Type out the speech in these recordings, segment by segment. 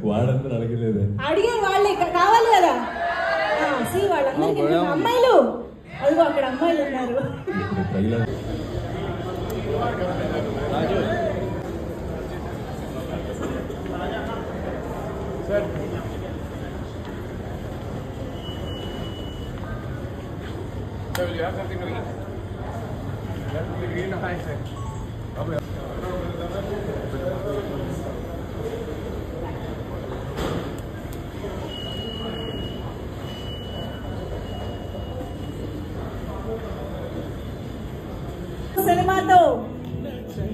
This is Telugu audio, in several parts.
వాడందరూ అడగలేదు, అడిగారు వాళ్ళే కావాలి కదా. వాళ్ళందరికీ అమ్మాయిలు, అదిగో అక్కడ అమ్మాయిలు ఉన్నారు. సినిమాతో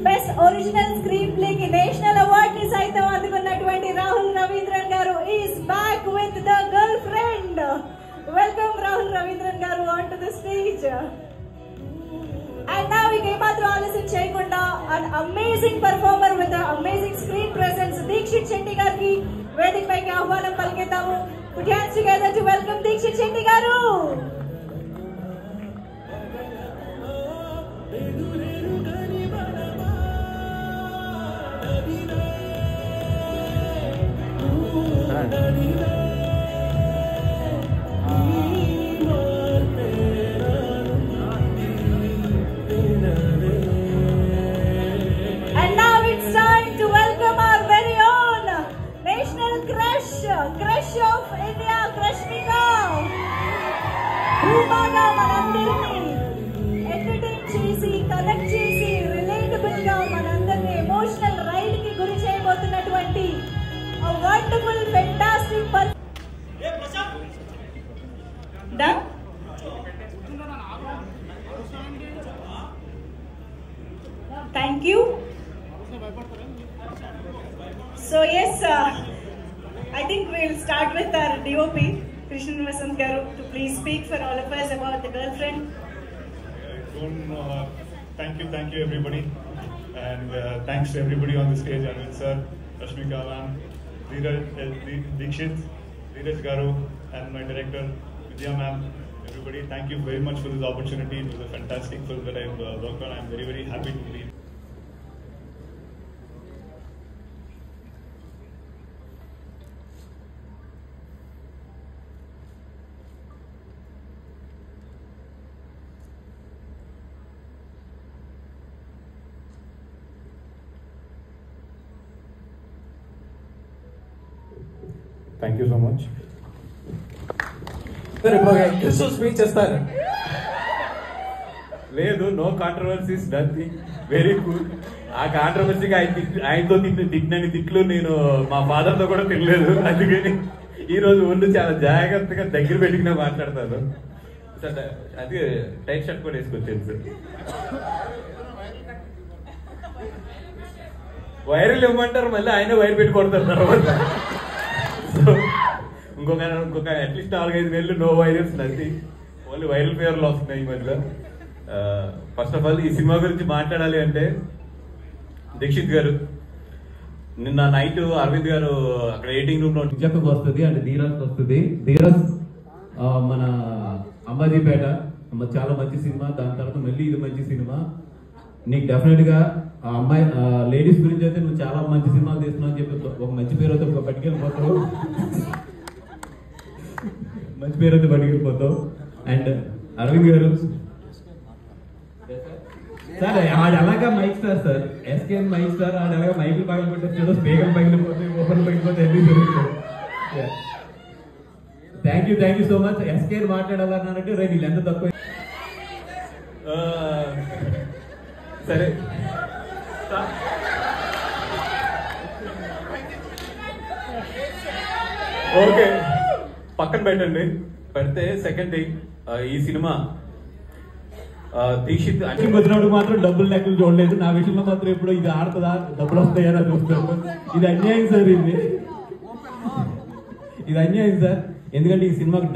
బెస్ట్ ఒరిజినల్ స్క్రీన్ ప్లే కి నేషనల్ అవార్డ్ ని సైతం అందుకున్నటువంటి రాహుల్ రవీంద్రన్ గారు is back with the girlfriend. Welcome Rahul Ravindran గారు on to the stage. And now ఇక ఏమాత్రం ఆలస్యం చేయకుండా an amazing performer with amazing screen presence Dikshith Shetty గారికి వేదిక పైకి ఆహ్వానం పలికిద్దాము. Put hands together to welcome Dixit Shetty గారు. And now it's time to welcome our very own national crush of India, Krishnika. Bhubaga manandarni entertain chesi, connect chesi, relatable ga manandarni emotional ride ki guri cheyabothunnaటువంటి a wonderful, fantastic done. Thank you. So yes, I think we'll start with our DOP, Krishnan Vasant Garu, to please speak for all of us about the girlfriend. Thank you everybody, and thanks to everybody on the stage, Arvind sir, Rashmika ma'am, Dikshit, Dheeraj Garu, and my director Vidya ma'am. Everybody, thank you very much for this opportunity. It was a fantastic film that I've worked on. I'm very happy to be. Thank you so much. సరే ఇప్పుడు స్పీచ్ చేస్తారు. లేదు, no controversies, nothing, very cool. ఆ కాంట్రవర్సీగా ఆయనతో తిట్టినని తిట్లు నేను మా ఫాదర్తో కూడా తినలేదు. అందుకని ఈరోజు ఒళ్ళు చాలా జాగ్రత్తగా దగ్గర పెట్టుకునే మాట్లాడతాను. సార్ అది టైట్ షర్ట్ కూడా వేసుకొచ్చాను సార్. వైరల్ ఇవ్వమంటారు, మళ్ళీ ఆయన వైర్ పెట్టి కొడతారు తర్వాత. సో ఇంకొక అట్లీస్ట్ 4-5 నెలలు no virus, nothing, only viral ఫీవర్లు వస్తున్నాయి ఈ మధ్యలో. ఫస్ట్ ఆఫ్ ఆల్ ఈ సినిమా గురించి మాట్లాడాలి అంటే, దీక్షిత్ గారు నిన్న నైట్ అరవింద్ గారు అక్కడ ఎడిటింగ్ రూమ్ లో చెప్పకు వస్తుంది అంటే ధీరజ్ వస్తుంది. ధీరజ్ మన అంబాజీపేట చాలా మంచి సినిమా, దాని తర్వాత మళ్ళీ ఇది మంచి సినిమా. నీకు డెఫినెట్ గా అమ్మాయి లేడీస్ గురించి అయితే నువ్వు చాలా మంచి సినిమాలు తీస్తున్నావు అని చెప్పి ఒక మంచి పేరు అయితే పట్టుకెళ్ళిపోతావు, మంచి పేరు అయితే పట్టుకెళ్ళిపోతావు. అండ్ అరవింద్ గారు సార్ ఆడ అలాగా mike star sir, SKN mike star, ఆడ అలాగా మైకులు పగలు పెట్టేస్తాడు, స్పీకర్ పగిలిపోతాయి, ఓపెన్ పగిలిపోతే అన్ని జరుగుతాయి. Thank you so much. SKN మాట్లాడాలన్నారంటే రేపు వీళ్ళు ఎంత తక్కువ. సరే ఓకే, పక్కన పెట్టండి. పెడితే సెకండ్ థింగ్, ఈ సినిమా దీక్షిత్ అచ్చింగ్ వచ్చినప్పుడు మాత్రం డబ్బులు లెక్కలు చూడలేదు. నా విషయంలో మాత్రం ఎప్పుడు ఇది ఆడుతుందా, డబ్బులు వస్తాయని చూస్తాను. ఇది అన్యాయం సార్, ఇది అన్యాయం సార్. ఎందుకంటే ఈ సినిమాకి